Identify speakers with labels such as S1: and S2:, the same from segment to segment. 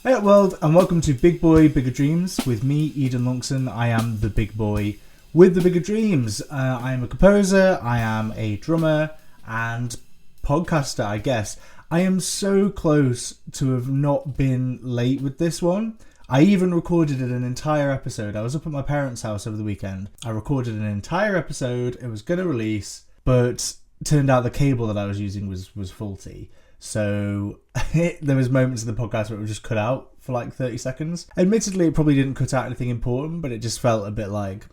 S1: Hey world, and welcome to Big Boy Bigger Dreams with me, Eden Lunkson. I am the big boy with the bigger dreams. I am a composer, I am a drummer, and podcaster, I guess. I am so close to have not been late with this one. I even recorded an entire episode. I was up at my parents' house over the weekend. I recorded an entire episode. It was going to release, but turned out the cable that I was using was faulty. So there was moments in the podcast where it was just cut out for like 30 seconds. Admittedly, it probably didn't cut out anything important, but it just felt a bit like,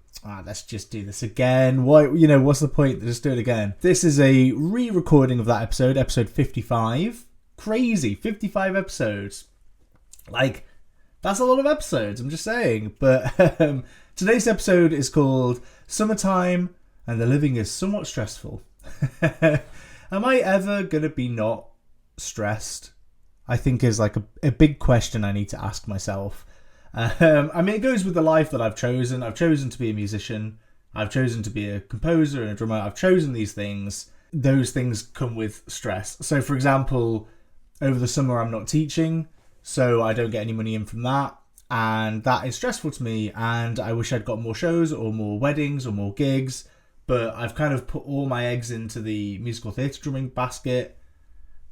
S1: let's just do this again. Why, what's the point? Just do it again. This is a re-recording of that episode, episode 55. Crazy, 55 episodes. Like, that's a lot of episodes, I'm just saying. But today's episode is called Summertime and the Living is Somewhat Stressful. Am I ever going to be not stressed? I think is like a big question I need to ask myself. I mean, it goes with the life that I've chosen. I've chosen to be a musician. I've chosen to be a composer and a drummer. I've chosen these things. Those things come with stress. So, for example, over the summer I'm not teaching, so I don't get any money in from that. And that is stressful to me. And I wish I'd got more shows or more weddings or more gigs. But I've kind of put all my eggs into the musical theatre drumming basket.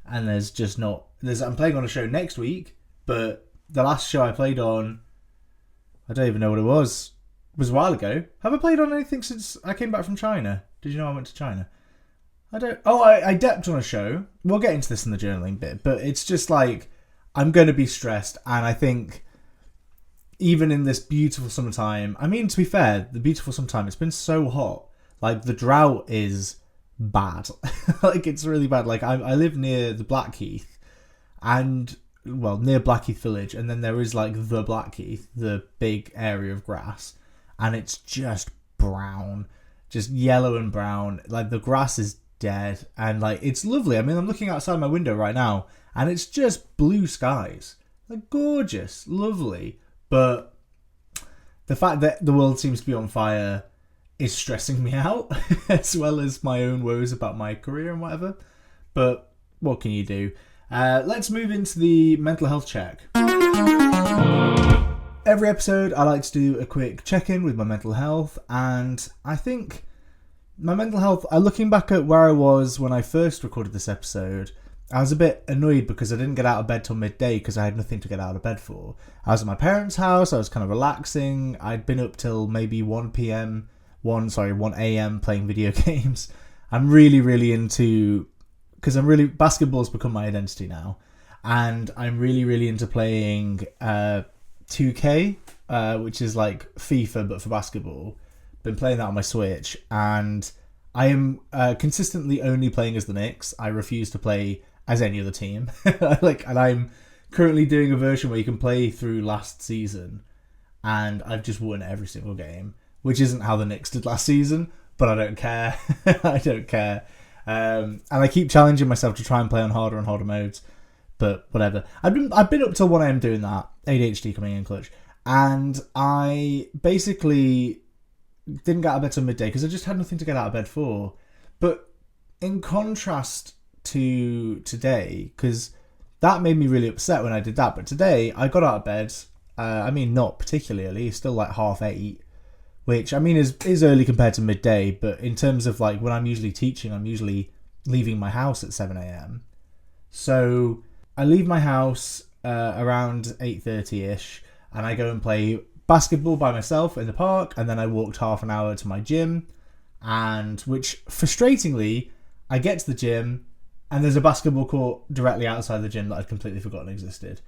S1: And there's just not... I'm playing on a show next week, but the last show I played on, I don't even know what it was. It was a while ago. Have I played on anything since I came back from China? Did you know I went to China? I don't... Oh, I depped on a show. We'll get into this in the journaling bit, but it's just like, I'm going to be stressed, and I think even in this beautiful summertime... I mean, to be fair, the beautiful summertime, it's been so hot. Like, the drought is bad. Like, it's really bad. Like, I live near the Blackheath, and, well, near Blackheath Village, and then there is, like, the Blackheath, the big area of grass, and it's just brown. Just yellow and brown. Like, the grass is dead, and, like, it's lovely. I mean, I'm looking outside my window right now, and it's just blue skies. Like, gorgeous. Lovely. But the fact that the world seems to be on fire is stressing me out, as well as my own woes about my career and whatever. But what can you do? Let's move into the mental health check. Every episode I like to do a quick check-in with my mental health, and I think my mental health, looking back at where I was when I first recorded this episode, I was a bit annoyed because I didn't get out of bed till midday because I had nothing to get out of bed for. I was at my parents' house, I was kind of relaxing, I'd been up till maybe 1 a.m. playing video games. I'm really into... Because basketball's become my identity now. And I'm really into playing 2K, which is like FIFA, but for basketball. Been playing that on my Switch. And I am consistently only playing as the Knicks. I refuse to play as any other team. And I'm currently doing a version where you can play through last season. And I've just won every single game. Which isn't how the Knicks did last season, but I don't care. I don't care. And I keep challenging myself to try and play on harder and harder modes, but whatever. I've been up till 1 a.m. doing that. ADHD coming in clutch. And I basically didn't get out of bed till midday because I just had nothing to get out of bed for. But in contrast to today, because that made me really upset when I did that, but today I got out of bed, not particularly, still like 8:30. Which, I mean, is early compared to midday, but in terms of, like, when I'm usually teaching, I'm usually leaving my house at 7 a.m. So I leave my house around 8:30ish, and I go and play basketball by myself in the park, and then I walked half an hour to my gym, and which, frustratingly, I get to the gym, and there's a basketball court directly outside the gym that I'd completely forgotten existed.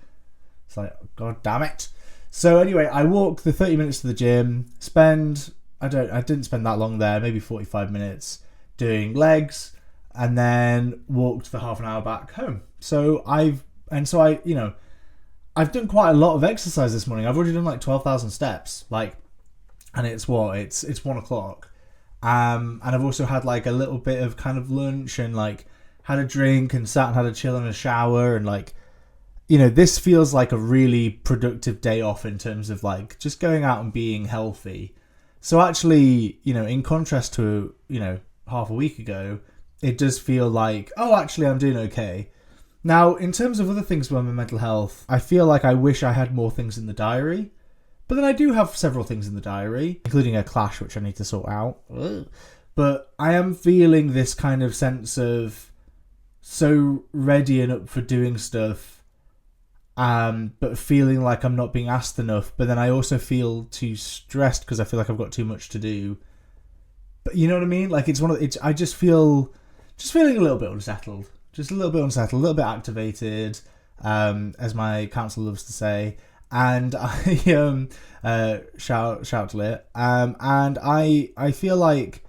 S1: It's like, God damn it. So anyway, I walk the 30 minutes to the gym, I didn't spend that long there, maybe 45 minutes doing legs, and then walked the half an hour back home. So I've done quite a lot of exercise this morning. I've already done like 12,000 steps, and it's 1 o'clock. And I've also had like a little bit of kind of lunch and like had a drink and sat and had a chill and a shower and like, this feels like a really productive day off in terms of like just going out and being healthy. So actually, in contrast to, half a week ago, it does feel like, oh, actually I'm doing okay. Now, in terms of other things about my mental health, I feel like I wish I had more things in the diary. But then I do have several things in the diary, including a clash which I need to sort out. Ugh. But I am feeling this kind of sense of so ready and up for doing stuff, but feeling like I'm not being asked enough. But then I also feel too stressed because I feel like I've got too much to do. But you know what I mean? Like I just feeling a little bit unsettled. Just a little bit unsettled, a little bit activated, as my counsellor loves to say. And I shout to it. And I feel like,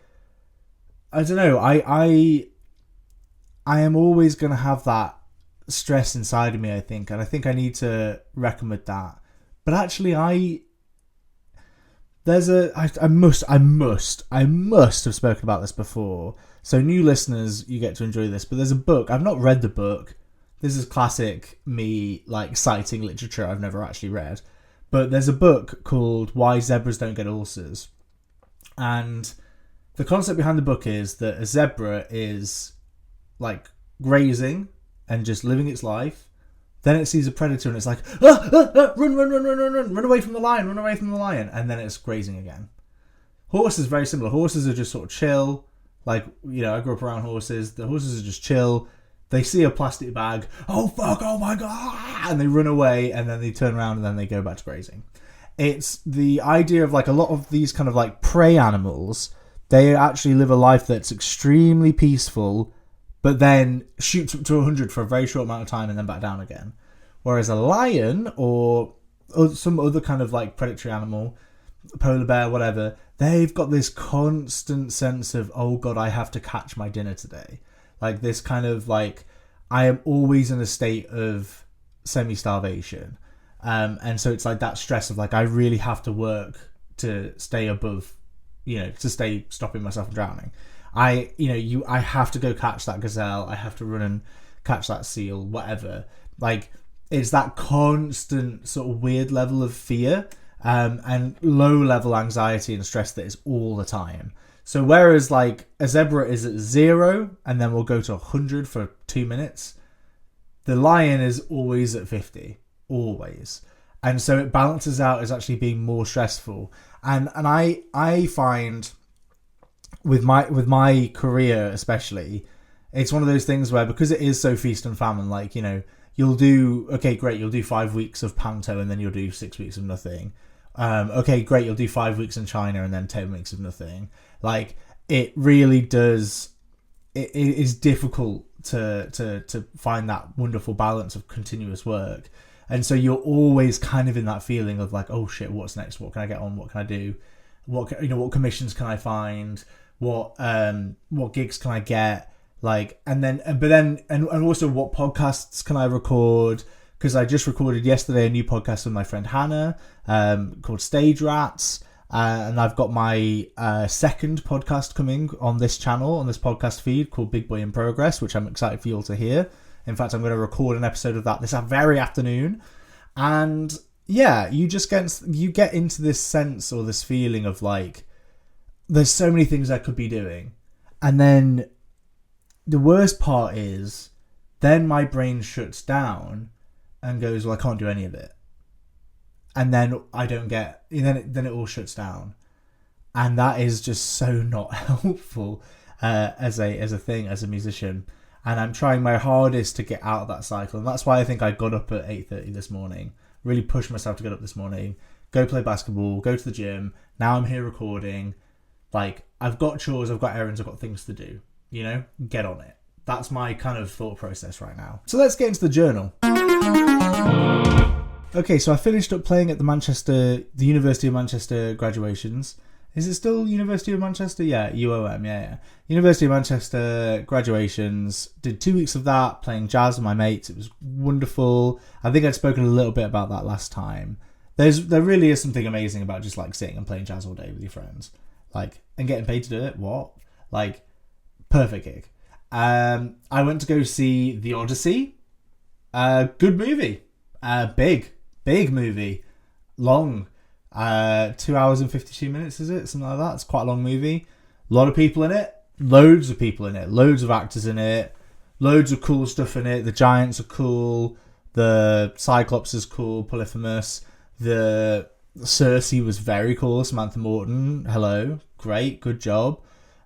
S1: I don't know, I am always going to have that stress inside of me, I think. And I think I need to reckon with that. But actually, I must have spoken about this before. So new listeners, you get to enjoy this. But there's a book. I've not read the book. This is classic me, like, citing literature I've never actually read. But there's a book called Why Zebras Don't Get Ulcers. And the concept behind the book is that a zebra is, like, grazing and just living its life. Then it sees a predator and it's like, run away from the lion. And then it's grazing again. Horses are very similar. Horses are just sort of chill. Like, you know, I grew up around horses. The horses are just chill. They see a plastic bag, oh fuck, oh my god, and they run away, and then they turn around and then they go back to grazing. It's the idea of, like, a lot of these kind of, like, prey animals, they actually live a life that's extremely peaceful, but then shoots up to 100 for a very short amount of time and then back down again. Whereas a lion or some other kind of, like, predatory animal, polar bear, whatever, they've got this constant sense of, oh god, I have to catch my dinner today. Like, this kind of, like, I am always in a state of semi-starvation. And so it's like that stress of, like, I really have to work to stay above, you know, to stay stopping myself from drowning. I have to go catch that gazelle. I have to run and catch that seal, whatever. Like, it's that constant sort of weird level of fear and low level anxiety and stress that is all the time. So whereas, like, a zebra is at 0 and then we'll go to 100 for 2 minutes, the lion is always at 50, always. And so it balances out as actually being more stressful. And I find with my career especially, it's one of those things where, because it is so feast and famine, like, you know, you'll do 5 weeks of panto and then you'll do 6 weeks of nothing. Okay, great, you'll do 5 weeks in China and then 10 weeks of nothing. Like, it really does, it is difficult to find that wonderful balance of continuous work. And so you're always kind of in that feeling of, like, oh shit, what's next? What can I get on? What can I do? What commissions can I find? What gigs can I get? Like, and also what podcasts can I record? Because I just recorded yesterday a new podcast with my friend Hannah, called Stage Rats. And I've got my second podcast coming on this channel, on this podcast feed, called Big Boy in Progress, which I'm excited for you all to hear. In fact, I'm going to record an episode of that this very afternoon. And yeah, you get into this sense or this feeling of, like, there's so many things I could be doing. And then the worst part is, then my brain shuts down and goes, well, I can't do any of it. And then then it all shuts down. And that is just so not helpful as a musician. And I'm trying my hardest to get out of that cycle. And that's why I think I got up at 8:30 this morning. Really pushed myself to get up this morning. Go play basketball, go to the gym. Now I'm here recording. Like, I've got chores, I've got errands, I've got things to do. You know? Get on it. That's my kind of thought process right now. So let's get into the journal. Okay, so I finished up playing at the University of Manchester graduations. Is it still University of Manchester? Yeah, UOM, yeah. University of Manchester graduations. Did 2 weeks of that, playing jazz with my mates. It was wonderful. I think I'd spoken a little bit about that last time. There really is something amazing about just, like, sitting and playing jazz all day with your friends. Like, and getting paid to do it. What? Like, perfect gig. I went to go see The Odyssey. Good movie. Big movie. Long. 2 hours and 52 minutes, is it? Something like that. It's quite a long movie. A lot of people in it. Loads of people in it. Loads of actors in it. loads of cool stuff in it. The giants are cool. The Cyclops is cool. Polyphemus. The Cersei was very cool. Samantha Morton, hello, great, good job.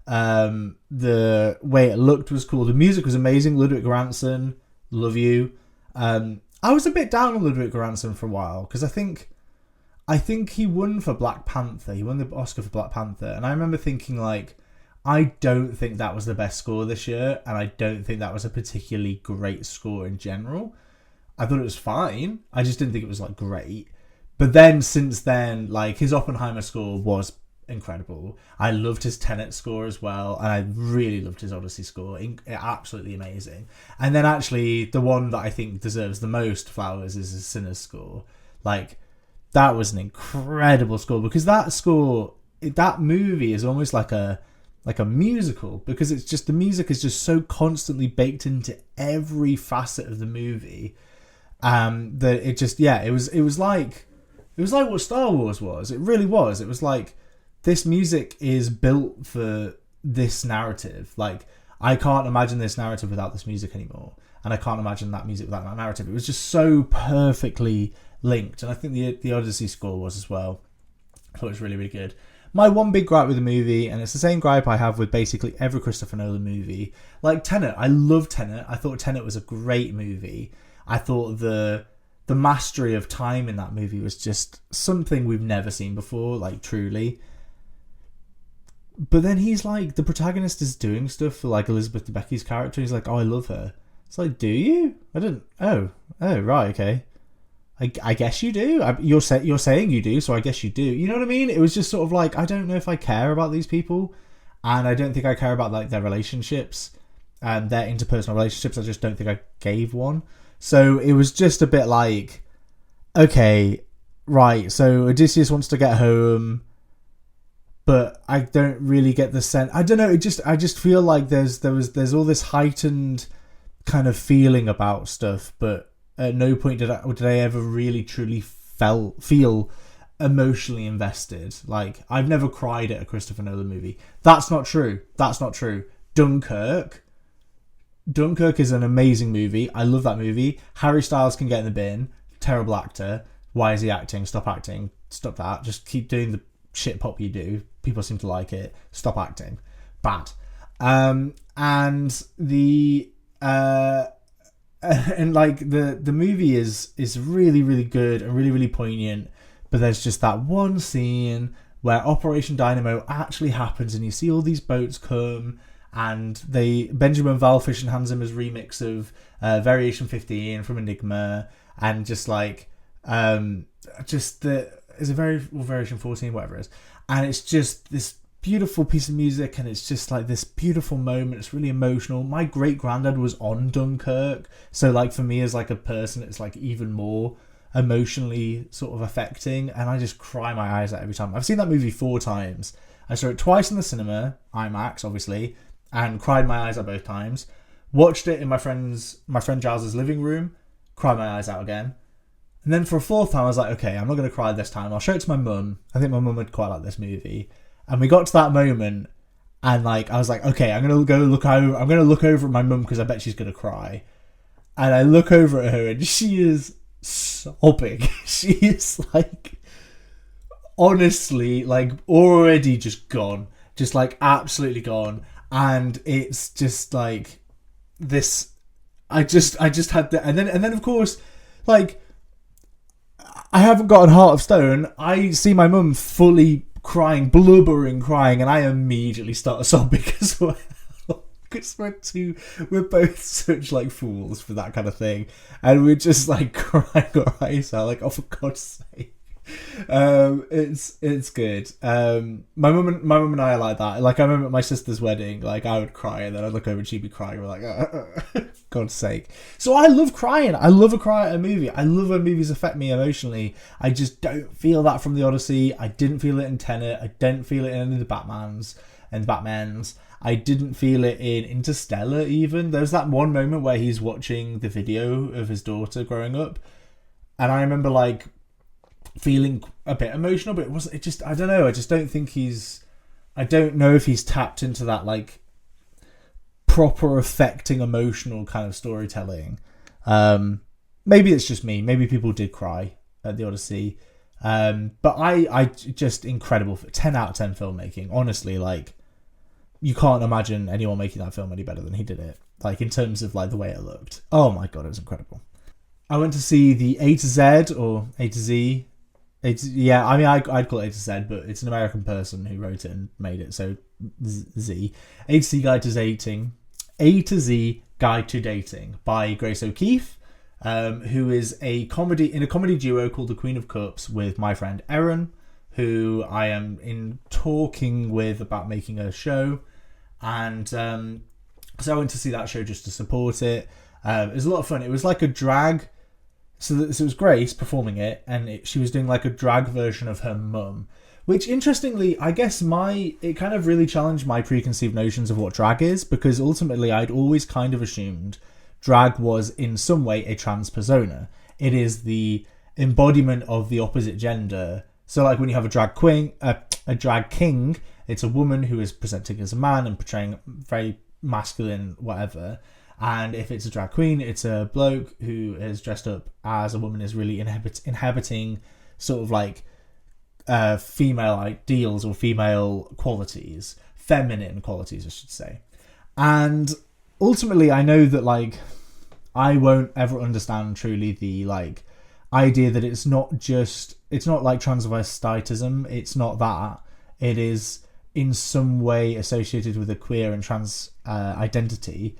S1: The way it looked was cool. The music was amazing. Ludwig Göransson, love you. I was a bit down on Ludwig Göransson for a while because I think he won for Black Panther. He won the Oscar for Black Panther, and I remember thinking like, I don't think that was the best score this year, and I don't think that was a particularly great score in general. I thought it was fine. I just didn't think it was like great. But then since then, like his Oppenheimer score was incredible. I loved his Tenet score as well, and I really loved his Odyssey score. Absolutely amazing. And then actually the one that I think deserves the most flowers is his Sinners score. Like that was an incredible score because that movie is almost like a musical because it's just the music is just so constantly baked into every facet of the movie that it just it was like what Star Wars was. It really was. It was like this music is built for this narrative. Like I can't imagine this narrative without this music anymore, and I can't imagine that music without that narrative. It was just so perfectly linked, and I think the Odyssey score was as well. I thought it was really, really good. My one big gripe with the movie, and it's the same gripe I have with basically every Christopher Nolan movie, like Tenet. I love Tenet. I thought Tenet was a great movie. I thought the mastery of time in that movie was just something we've never seen before, like truly. But then he's like, the protagonist is doing stuff for like Elizabeth Debicki's character. He's like, oh, I love her. It's like, do you? I didn't. Oh, right, okay. I guess you do. You're saying you do, so I guess you do. You know what I mean? It was just sort of like, I don't know if I care about these people, and I don't think I care about like their relationships and their interpersonal relationships. I just don't think I gave one. So it was just a bit like, okay, right. So Odysseus wants to get home, but I don't really get the sense. I don't know. I just feel like there's all this heightened kind of feeling about stuff, but at no point did I ever really truly feel emotionally invested. Like I've never cried at a Christopher Nolan movie. That's not true. Dunkirk is an amazing movie. I love that movie. Harry Styles can get in the bin. Terrible actor. Why is he acting? Stop acting. Stop that. Just keep doing the shit pop you do. People seem to like it. Stop acting. Bad. And the and like the movie is really, really good and really, really poignant. But there's just that one scene where Operation Dynamo actually happens, and you see all these boats come. And Benjamin Valfish and Hans Zimmer's remix of Variation 15 from Enigma, and just like is a Variation 14, whatever it is, and it's just this beautiful piece of music, and it's just like this beautiful moment. It's really emotional. My great granddad was on Dunkirk, so like for me as like a person, it's like even more emotionally sort of affecting, and I just cry my eyes out every time. I've seen that movie 4 times. I saw it twice in the cinema, IMAX obviously, and cried my eyes out both times. Watched it in my friend Giles's living room, cried my eyes out again. And then for a 4th time, I was like, okay, I'm not going to cry this time. I'll show it to my mum. I think my mum would quite like this movie. And we got to that moment, and like I was like, okay, I'm going to look over at my mum because I bet she's going to cry. And I look over at her, and she is sobbing. She is like, honestly, like already just gone, just like absolutely gone. And it's just like this. I just had that, and then of course, like I haven't got a heart of stone. I see my mum fully crying, crying, and I immediately start sobbing as well. Because we're both such like fools for that kind of thing, and we're just like crying our eyes out, like, oh, for God's sake. It's good. My mum and I are like that. Like I remember at my sister's wedding, like I would cry, and then I'd look over and she'd be crying. We're like, God's sake. So I love crying. I love a cry at a movie. I love when movies affect me emotionally. I just don't feel that from the Odyssey. I didn't feel it in Tenet. I didn't feel it in any of the Batmans. I didn't feel it in Interstellar even. There's that one moment where he's watching the video of his daughter growing up, and I remember like feeling a bit emotional, but I don't know. I just don't think I don't know if he's tapped into that like proper affecting emotional kind of storytelling. Maybe it's just me. Maybe people did cry at the Odyssey. But I just incredible. 10 out of 10 filmmaking. Honestly, like, you can't imagine anyone making that film any better than he did it. Like, in terms of like the way it looked. Oh my god, it was incredible. I went to see the A to Z or A to Z. Yeah, I mean, I'd call it A to Z, but it's an American person who wrote it and made it, so Z. A to Z Guide to Dating. A to Z Guide to Dating by Grace O'Keefe, who is in a comedy duo called The Queen of Cups with my friend Erin, who I am in talking with about making a show. And so I went to see that show just to support it. It was a lot of fun. It was like a drag. So it was Grace performing it, and she was doing like a drag version of her mum, which interestingly, I guess it kind of really challenged my preconceived notions of what drag is, because ultimately I'd always kind of assumed drag was in some way a trans persona. It is the embodiment of the opposite gender. So like when you have a drag queen, a drag king, it's a woman who is presenting as a man and portraying very masculine whatever. And if it's a drag queen, it's a bloke who is dressed up as a woman, is really inhabiting sort of like female ideals or female qualities, feminine qualities, I should say. And ultimately, I know that like I won't ever understand truly the like idea that it's not like transvestitism. It's not that. It is in some way associated with a queer and trans identity.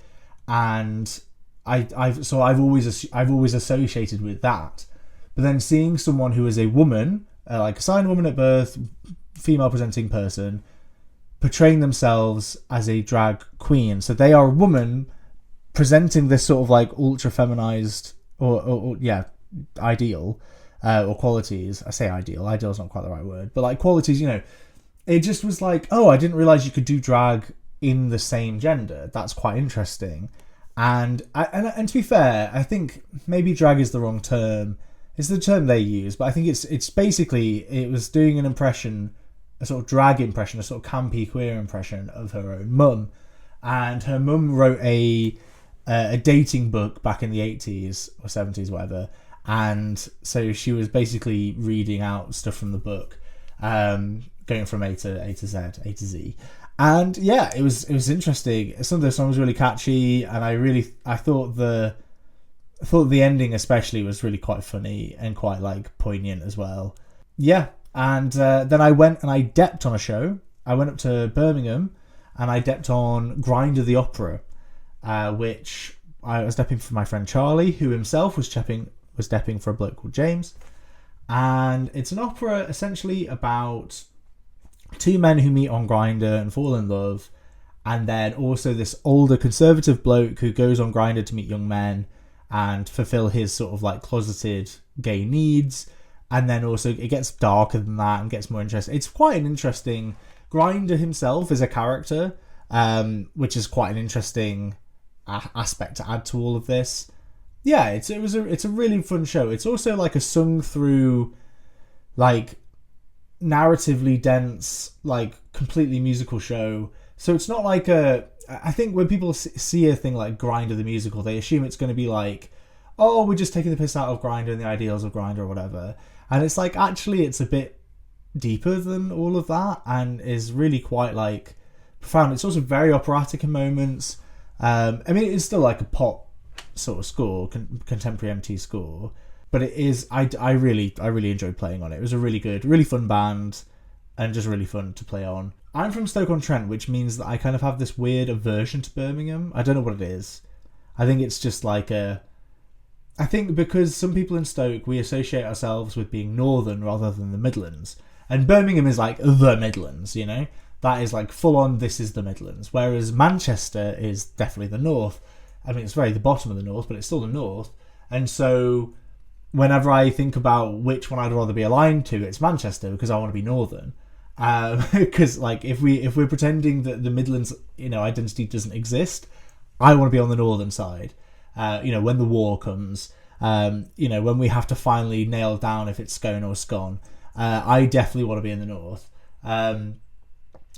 S1: And I've always associated with that, but then seeing someone who is a woman, like assigned woman at birth, female presenting person, portraying themselves as a drag queen, so they are a woman presenting this sort of like ultra feminized or ideal or qualities. I say ideal is not quite the right word, but like qualities. You know, it just was like, oh, I didn't realize you could do drag in the same gender. That's quite interesting. And to be fair, I think maybe drag is the wrong term. It's the term they use, but I think it's basically, it was doing an impression, a sort of drag impression, a sort of campy queer impression of her own mum. And her mum wrote a dating book back in the 80s or 70s, whatever. And so she was basically reading out stuff from the book, going from A to Z. And yeah, it was interesting. Some of the songs were really catchy, and I thought the ending especially was really quite funny and quite like poignant as well. Yeah, and then I went and I depped on a show. I went up to Birmingham and I depped on Grinder the Opera, which I was depping for my friend Charlie, who himself was depping for a bloke called James. And it's an opera essentially about two men who meet on Grindr and fall in love, and then also this older conservative bloke who goes on Grindr to meet young men and fulfill his sort of like closeted gay needs. And then also it gets darker than that and gets more interesting. It's quite an interesting. Grindr himself is a character, which is quite an interesting aspect to add to all of this. Yeah, it's a really fun show. It's also like a sung through, like, narratively dense, like completely musical show. So it's not like I think when people see a thing like Grindr the musical, they assume it's going to be like, oh, we're just taking the piss out of Grindr and the ideals of Grindr or whatever. And it's like, actually, it's a bit deeper than all of that and is really quite like profound. It's also very operatic in moments. I mean, it's still like a pop sort of score, contemporary MT score. But it is, I really enjoyed playing on it. It was a really good, really fun band and just really fun to play on. I'm from Stoke-on-Trent, which means that I kind of have this weird aversion to Birmingham. I don't know what it is. I think it's just like I think because some people in Stoke, we associate ourselves with being northern rather than the Midlands. And Birmingham is like the Midlands, you know? That is like full on, this is the Midlands. Whereas Manchester is definitely the north. I mean, it's very the bottom of the north, but it's still the north. And so whenever I think about which one I'd rather be aligned to, it's Manchester, because I want to be northern. Because like if we're pretending that the Midlands, you know, identity doesn't exist, I want to be on the northern side. You know, when the war comes, you know, when we have to finally nail down if it's scone or scone, I definitely want to be in the north.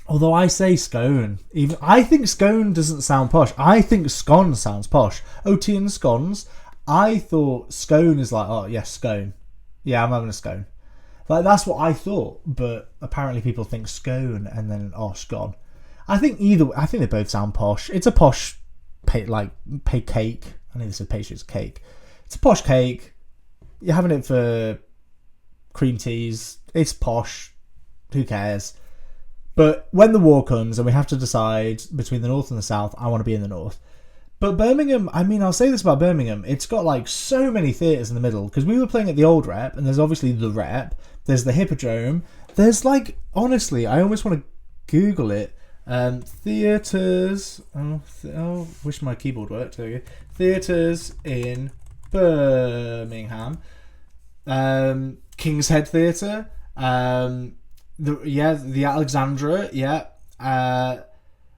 S1: Although I say scone. Even I think scone doesn't sound posh. I think scone sounds posh. OT and scones. I thought scone is like, oh yes, scone. Yeah, I'm having a scone. Like that's what I thought, but apparently people think scone and then scone. I think they both sound posh. It's a posh cake. I know this is pastry, it's cake. It's a posh cake. You're having it for cream teas. It's posh. Who cares? But when the war comes and we have to decide between the north and the south, I want to be in the north. But Birmingham, I mean, I'll say this about Birmingham, it's got like so many theatres in the middle, because we were playing at the Old Rep, and there's obviously the Rep, there's the Hippodrome, there's like, honestly, I almost want to Google it, theatres, wish my keyboard worked, there we go, theatres in Birmingham, King's Head Theatre, the Alexandra,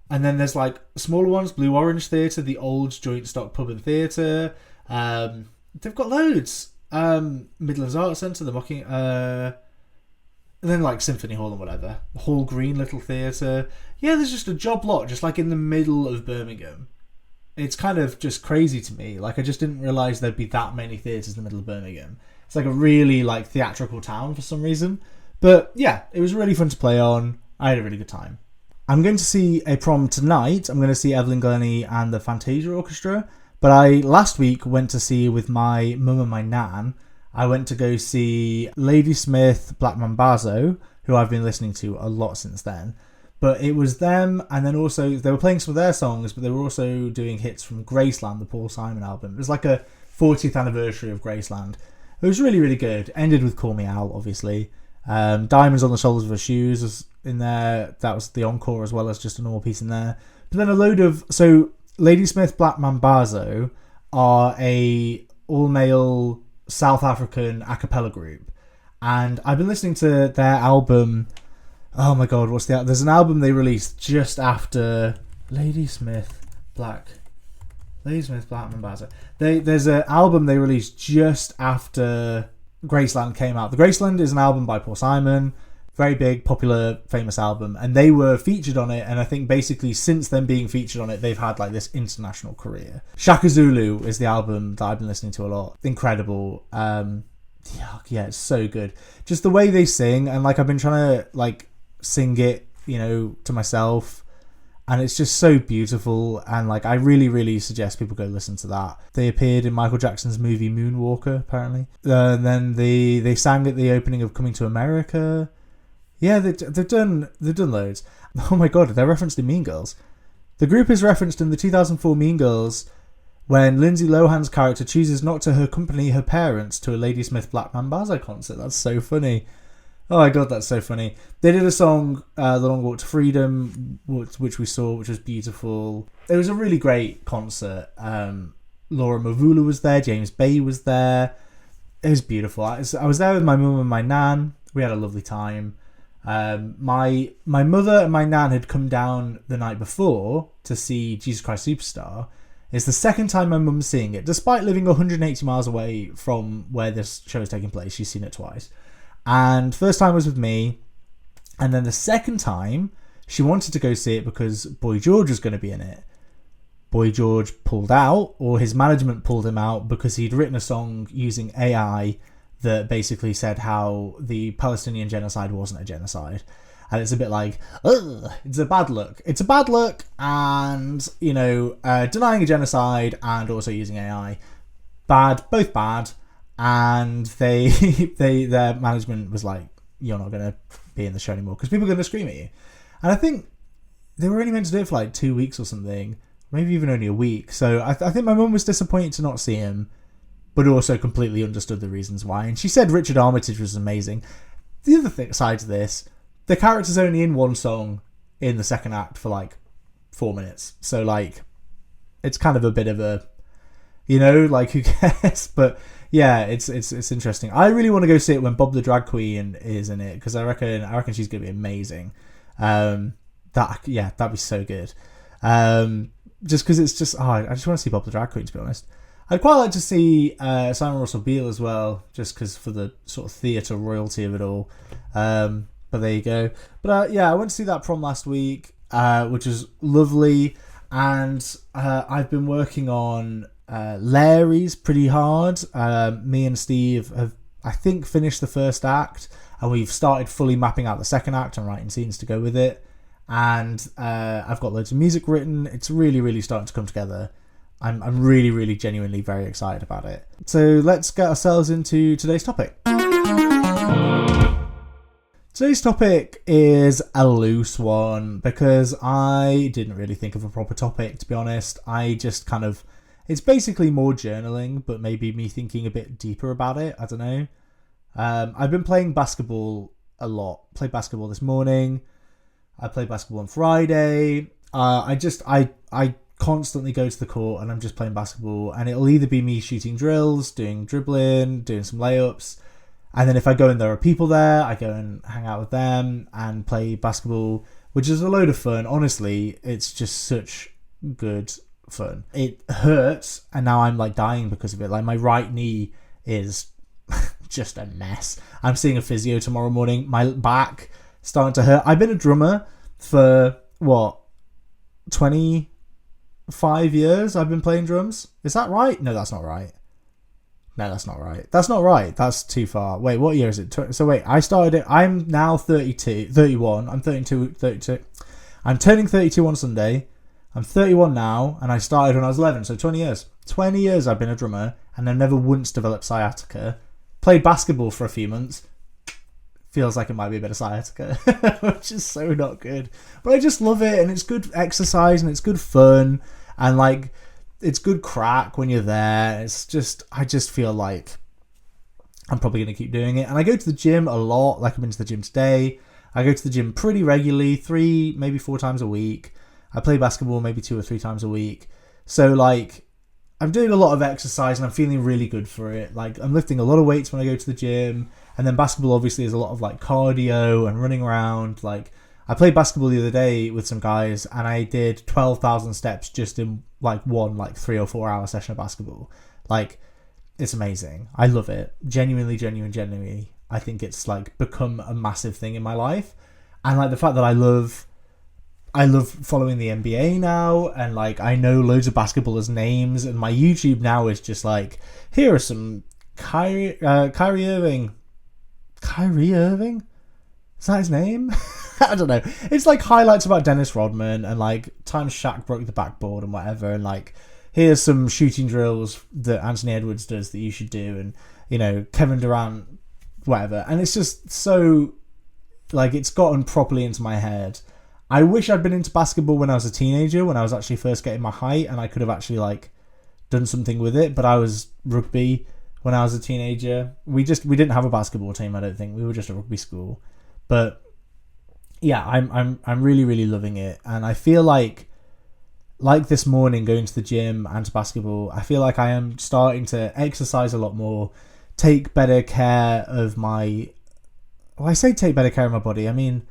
S1: and then there's like smaller ones, Blue Orange Theatre, the Old Joint Stock Pub and Theatre. They've got loads. Midlands Arts Centre, the Mocking, and then like Symphony Hall and whatever. Hall Green Little Theatre. Yeah, there's just a job lot, just like in the middle of Birmingham. It's kind of just crazy to me. Like I just didn't realise there'd be that many theatres in the middle of Birmingham. It's like a really like theatrical town for some reason. But yeah, it was really fun to play on. I had a really good time. I'm going to see a prom tonight. I'm going to see Evelyn Glennie and the Fantasia Orchestra. But I last week went to see with my mum and my nan. I went to go see Ladysmith Black Mambazo, who I've been listening to a lot since then. But it was them, and then also they were playing some of their songs, but they were also doing hits from Graceland, the Paul Simon album. It was like a 40th anniversary of Graceland. It was really, really good. Ended with Call Me Out, obviously. Diamonds on the Shoulders of Her Shoes was in there. That was the encore as well as just a normal piece in there. But then a load of... So, Ladysmith Black Mambazo are a all-male South African a cappella group. And I've been listening to their album... Oh my god, what's the... There's an album they released just after... Ladysmith Black Mambazo. There's an album they released just after... Graceland came out. The Graceland is an album by Paul Simon, very big, popular, famous album, and they were featured on it, and I think basically since them being featured on it, they've had like this international career. Shaka Zulu is the album that I've been listening to a lot. Incredible. It's so good. Just the way they sing, and like I've been trying to like sing it, to myself, and it's just so beautiful, and like I really, really suggest people go listen to that. They appeared in Michael Jackson's movie Moonwalker, apparently. And then they sang at the opening of Coming to America. Yeah, they've done loads. Oh my god, they're referenced in Mean Girls. The group is referenced in the 2004 Mean Girls when Lindsay Lohan's character chooses not to accompany her parents to a Ladysmith Black Mambazo concert. That's so funny. Oh my god, that's so funny. They did a song, The Long Walk to Freedom, which we saw, which was beautiful. It was a really great concert. Laura Mavula was there, James Bay was there. It was beautiful. I was there with my mum and my nan. We had a lovely time. My mother and my nan had come down the night before to see Jesus Christ Superstar. It's the second time my mum's seeing it. Despite living 180 miles away from where this show is taking place, she's seen it twice. And first time was with me, and then the second time she wanted to go see it because Boy George was going to be in it. Boy George pulled out, or his management pulled him out because he'd written a song using AI that basically said how the Palestinian genocide wasn't a genocide. And it's a bit like, ugh, it's a bad look. It's a bad look, and, denying a genocide and also using AI. Bad, both bad. And their management was like, you're not going to be in the show anymore because people are going to scream at you. And I think they were only meant to do it for like 2 weeks or something, maybe even only a week. So I think my mum was disappointed to not see him, but also completely understood the reasons why. And she said Richard Armitage was amazing. The other side to this, the character's only in one song in the second act for like 4 minutes. So like, it's kind of a bit of a, who cares? But yeah, it's interesting. I really want to go see it when Bob the Drag Queen is in it, because I reckon she's gonna be amazing. That'd be so good. Just because it's just, I just want to see Bob the Drag Queen, to be honest. I'd quite like to see Simon Russell Beale as well, just because for the sort of theatre royalty of it all. But But there you go. But yeah, I went to see that prom last week, which was lovely. And I've been working on Larry's pretty hard. Me and Steve have, I think, finished the first act. And we've started fully mapping out the second act and writing scenes to go with it. And I've got loads of music written. It's really, really starting to come together. I'm really, really genuinely very excited about it. So let's get ourselves into today's topic. Today's topic is a loose one because I didn't really think of a proper topic, to be honest. I just kind of... It's basically more journaling, but maybe me thinking a bit deeper about it. I don't know. I've been playing basketball a lot. Played basketball this morning. I played basketball on Friday. I constantly go to the court and I'm just playing basketball, and it'll either be me shooting drills, doing dribbling, doing some layups, and then if I go and there are people there, I go and hang out with them and play basketball, which is a load of fun. Honestly, it's just such good fun. It hurts, and now I'm like dying because of it. Like my right knee is just a mess. I'm seeing a physio tomorrow morning. My back starting to hurt. I've been a drummer for 25 years I've been playing drums. Is that right? No, that's not right. That's not right. That's too far. Wait, what year is it? So wait, I started it. I'm now 31. I'm 32. I'm turning 32 on Sunday. I'm 31 now, and I started when I was 11, so 20 years. 20 years I've been a drummer, and I've never once developed sciatica. Played basketball for a few months. Feels like it might be a bit of sciatica, which is so not good. But I just love it, and it's good exercise, and it's good fun, and like it's good crack when you're there. It's just, I just feel like I'm probably going to keep doing it. And I go to the gym a lot. Like I've been to the gym today. I go to the gym pretty regularly, 3, maybe 4 times a week. I play basketball maybe 2 or 3 times a week. So like I'm doing a lot of exercise and I'm feeling really good for it. Like I'm lifting a lot of weights when I go to the gym. And then basketball obviously is a lot of like cardio and running around. Like I played basketball the other day with some guys and I did 12,000 steps just in like one 3 or 4 hour session of basketball. Like it's amazing. I love it. Genuinely. I think it's like become a massive thing in my life. And like the fact that I love following the NBA now, and like I know loads of basketballers' names, and my YouTube now is just like, here are some Kyrie Irving. Kyrie Irving? Is that his name? I don't know. It's like highlights about Dennis Rodman and like times Shaq broke the backboard and whatever, and like here's some shooting drills that Anthony Edwards does that you should do, and you know, Kevin Durant, whatever. And it's just so like it's gotten properly into my head. I wish I'd been into basketball when I was a teenager, when I was actually first getting my height, and I could have actually like done something with it. But I was rugby when I was a teenager. We didn't have a basketball team, I don't think. We were just a rugby school. But yeah, I'm really loving it, and I feel like this morning going to the gym and to basketball, I feel like I am starting to exercise a lot more, take better care of my. Well, I say take better care of my body. I mean,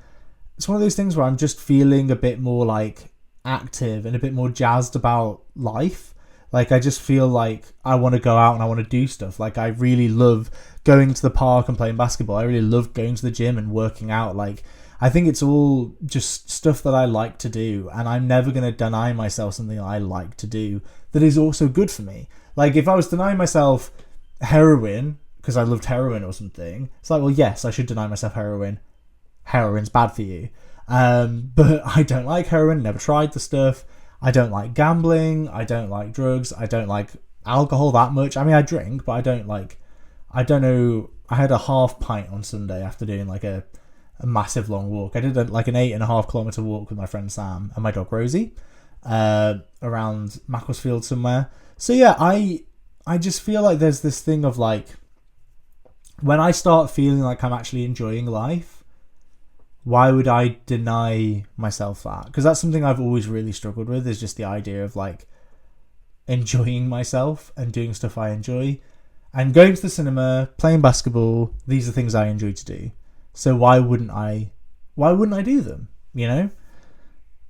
S1: it's one of those things where I'm just feeling a bit more like active and a bit more jazzed about life. Like I just feel like I want to go out and I want to do stuff. Like I really love going to the park and playing basketball. I really love going to the gym and working out. Like I think it's all just stuff that I like to do, and I'm never going to deny myself something I like to do that is also good for me. Like if I was denying myself heroin because I loved heroin or something, it's like, well, yes, I should deny myself heroin. Heroin's bad for you. But I don't like heroin, never tried the stuff. I don't like gambling. I don't like drugs. I don't like alcohol that much. I mean, I drink, but I don't know. I had a half pint on Sunday after doing like a massive long walk. I did an 8.5 kilometer walk with my friend Sam and my dog Rosie around Macclesfield somewhere. So yeah, I just feel like there's this thing of like, when I start feeling like I'm actually enjoying life, why would I deny myself that? Because that's something I've always really struggled with, is just the idea of like enjoying myself and doing stuff I enjoy. And going to the cinema, playing basketball, these are things I enjoy to do. So why wouldn't I do them, you know?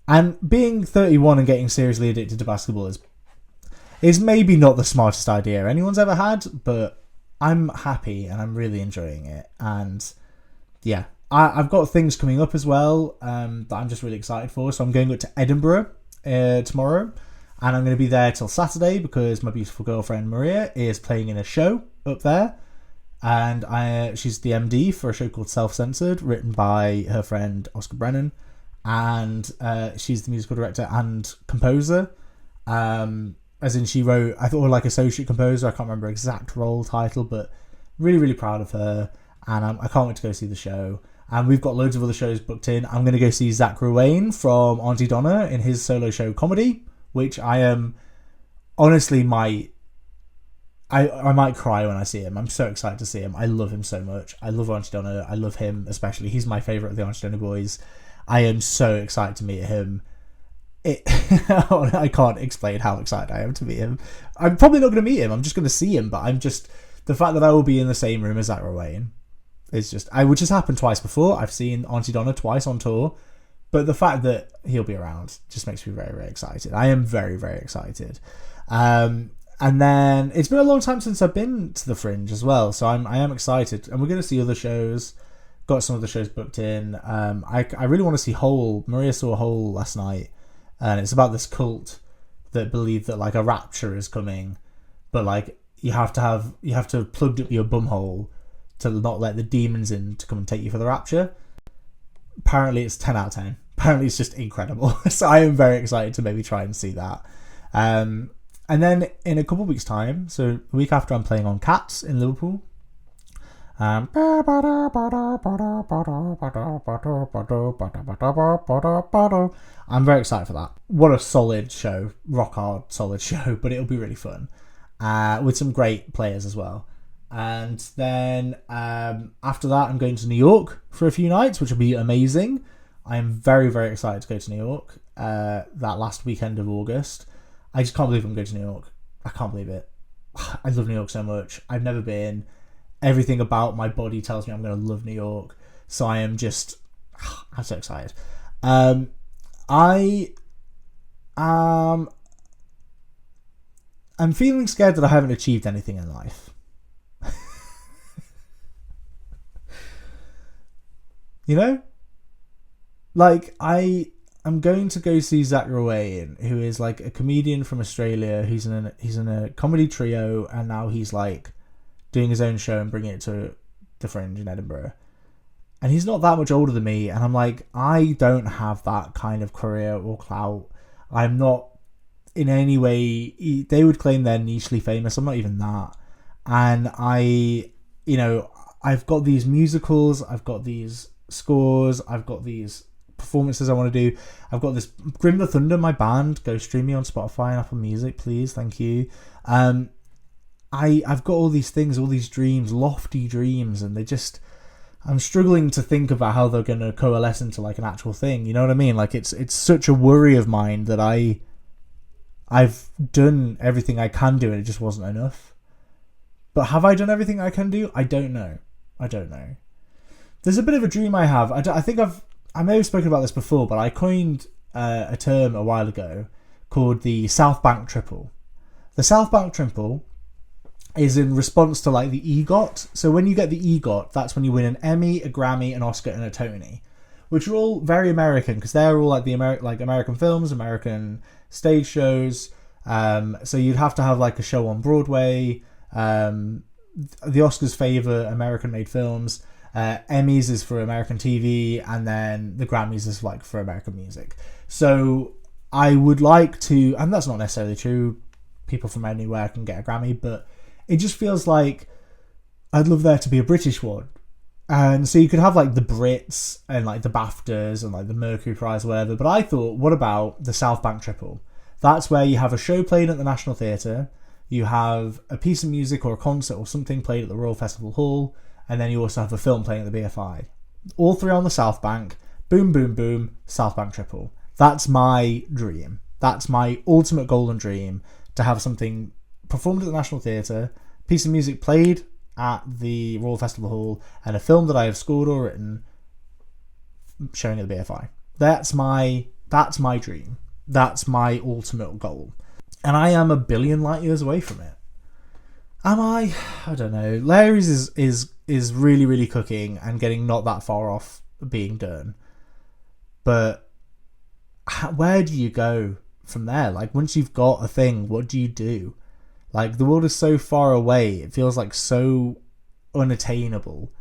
S1: And being 31 and getting seriously addicted to basketball is maybe not the smartest idea anyone's ever had, but I'm happy and I'm really enjoying it. And yeah, I've got things coming up as well that I'm just really excited for. So I'm going up to Edinburgh tomorrow, and I'm going to be there till Saturday because my beautiful girlfriend Maria is playing in a show up there, and she's the MD for a show called Self-Censored, written by her friend Oscar Brennan, and she's the musical director and composer. As in, she wrote, I thought, like associate composer. I can't remember exact role title, but really, really proud of her, and I can't wait to go see the show. And we've got loads of other shows booked in. I'm going to go see Zach Ruane from Auntie Donna in his solo show Comedy, which I am honestly I might cry when I see him. I'm so excited to see him. I love him so much. I love Auntie Donna. I love him especially. He's my favourite of the Auntie Donna boys. I am so excited to meet him. I can't explain how excited I am to meet him. I'm probably not going to meet him. I'm just going to see him. But the fact that I will be in the same room as Zach Ruane is which has happened twice before. I've seen Auntie Donna twice on tour. But the fact that he'll be around just makes me very, very excited. I am very, very excited. And then it's been a long time since I've been to the Fringe as well. So I am excited. And we're going to see other shows. Got some other shows booked in. I really want to see Hole. Maria saw Hole last night. And it's about this cult that believe that like a rapture is coming. But like you have to have plugged up your bumhole to not let the demons in to come and take you for the rapture. Apparently it's 10 out of 10. Apparently it's just incredible. So I am very excited to maybe try and see that. And then in a couple of weeks' time, so the week after, I'm playing on Cats in Liverpool. I'm very excited for that. What a solid show. Rock hard, solid show. But it'll be really fun. With some great players as well. And then after that, I'm going to New York for a few nights, which will be amazing. I am very, very excited to go to New York that last weekend of August. I just can't believe I'm going to New York. I can't believe it. I love New York so much. I've never been. Everything about my body tells me I'm going to love New York. So I'm so excited. I'm feeling scared that I haven't achieved anything in life. You know? Like, I'm going to go see Zach Ruane, who is like a comedian from Australia. He's in a comedy trio, and now he's like doing his own show and bringing it to the Fringe in Edinburgh. And he's not that much older than me, and I'm like, I don't have that kind of career or clout. I'm not in any way. They would claim they're nichely famous. I'm not even that. And I've got these musicals, I've got these scores, I've got these performances I want to do. I've got this Grim the Thunder, my band. Go stream me on Spotify and Apple Music, please. Thank you. I've got all these things, all these dreams, lofty dreams, and I'm struggling to think about how they're going to coalesce into like an actual thing. You know what I mean? Like it's such a worry of mine that I've done everything I can do and it just wasn't enough. But have I done everything I can do? I don't know. There's a bit of a dream I have. I think I may have spoken about this before, but I coined a term a while ago called the South Bank Triple. The South Bank Triple is in response to like the EGOT. So when you get the EGOT, that's when you win an Emmy, a Grammy, an Oscar, and a Tony, which are all very American because they're all like American films, American stage shows. So you'd have to have like a show on Broadway. The Oscars favour American-made films. Emmys is for American TV, and then the Grammys is like for American music. So I would like to, and that's not necessarily true. People from anywhere can get a Grammy, but it just feels like I'd love there to be a British one. And so you could have like the Brits and like the BAFTAs and like the Mercury Prize or whatever. But I thought, what about the South Bank Triple? That's where you have a show played at the National Theatre, you have a piece of music or a concert or something played at the Royal Festival Hall, and then you also have a film playing at the BFI. All three on the South Bank. Boom, boom, boom. South Bank Triple. That's my dream. That's my ultimate goal and dream, to have something performed at the National Theatre, piece of music played at the Royal Festival Hall, and a film that I have scored or written showing at the BFI. That's my dream. That's my ultimate goal. And I am a billion light years away from it. Am I? I don't know. Larry's is is really, really cooking and getting not that far off being done. But where do you go from there? Like, once you've got a thing, what do you do? Like, the world is so far away. It feels like so unattainable.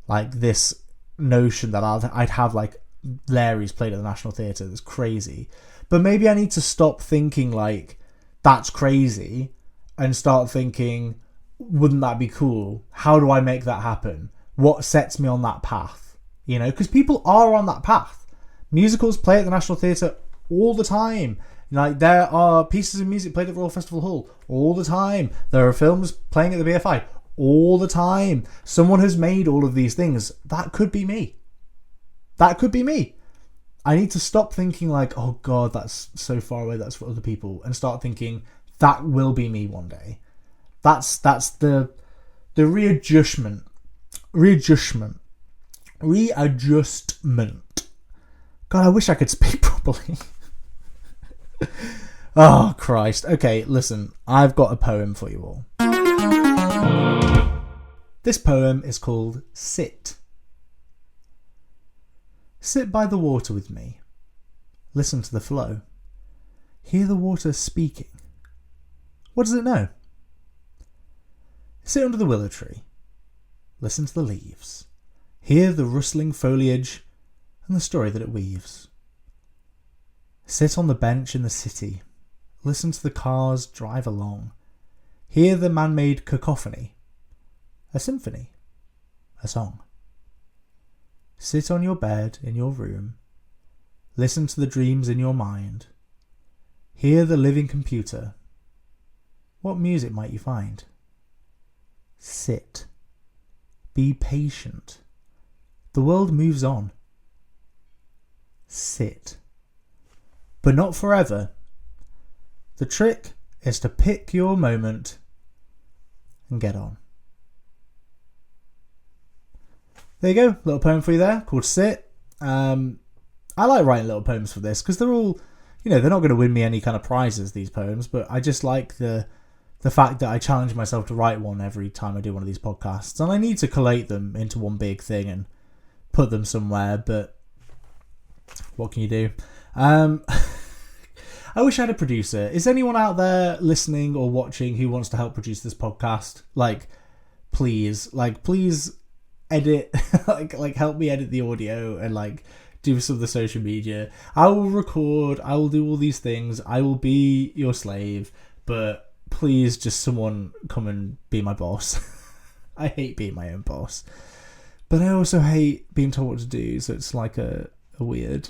S1: Like, this notion that I'd have, like, Larry's played at the National Theatre. That's crazy. But maybe I need to stop thinking, like, that's crazy, and start thinking, wouldn't that be cool? How do I make that happen? What sets me on that path? You know, because people are on that path. Musicals play at the National Theatre all the time. Like, there are pieces of music played at Royal Festival Hall all the time. There are films playing at the BFI all the time. Someone has made all of these things. That could be me. That could be me. I need to stop thinking like, oh God, that's so far away, that's for other people, and start thinking that will be me one day. That's the readjustment. God, I wish I could speak properly. Oh, Christ. Okay, listen, I've got a poem for you all. This poem is called Sit. Sit by the water with me. Listen to the flow. Hear the water speaking. What does it know? Sit under the willow tree. Listen to the leaves. Hear the rustling foliage and the story that it weaves. Sit on the bench in the city. Listen to the cars drive along. Hear the man-made cacophony. A symphony. A song. Sit on your bed in your room. Listen to the dreams in your mind. Hear the living computer. What music might you find? Sit. Be patient. The world moves on. Sit. But not forever. The trick is to pick your moment and get on. There you go, little poem for you there called Sit. I like writing little poems for this because they're all, you know, they're not going to win me any kind of prizes, these poems, but I just like the fact that I challenge myself to write one every time I do one of these podcasts, and I need to collate them into one big thing and put them somewhere, but what can you do? I wish I had a producer. Is anyone out there listening or watching who wants to help produce this podcast? Please edit, like help me edit the audio and do some of the social media. I will record, I will do all these things, I will be your slave, but please just someone come and be my boss. I hate being my own boss, but I also hate being told what to do, so it's like a weird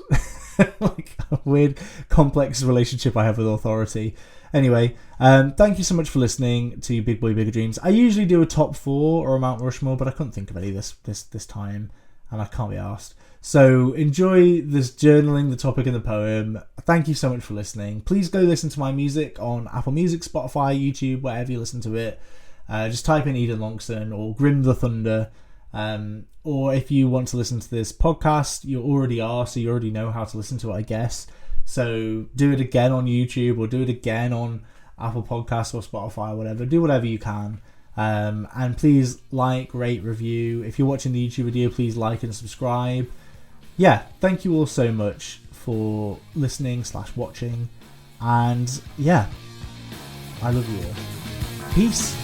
S1: like a weird complex relationship I have with authority. Anyway, thank you so much for listening to Big Boy Bigger Dreams. I usually do a top 4 or a Mount Rushmore, but I couldn't think of any this time, and I can't be arsed. So enjoy this journaling, the topic and the poem. Thank you so much for listening. Please go listen to my music on Apple Music, Spotify, YouTube, wherever you listen to it. Just type in Eden Longson or Grim the Thunder. Or if you want to listen to this podcast, you already are, so you already know how to listen to it, I guess. So do it again on YouTube or do it again on Apple Podcasts or Spotify or whatever. Do whatever you can. And please like, rate, review. If you're watching the YouTube video, please like and subscribe. Yeah, thank you all so much for listening / watching. And yeah, I love you all. Peace.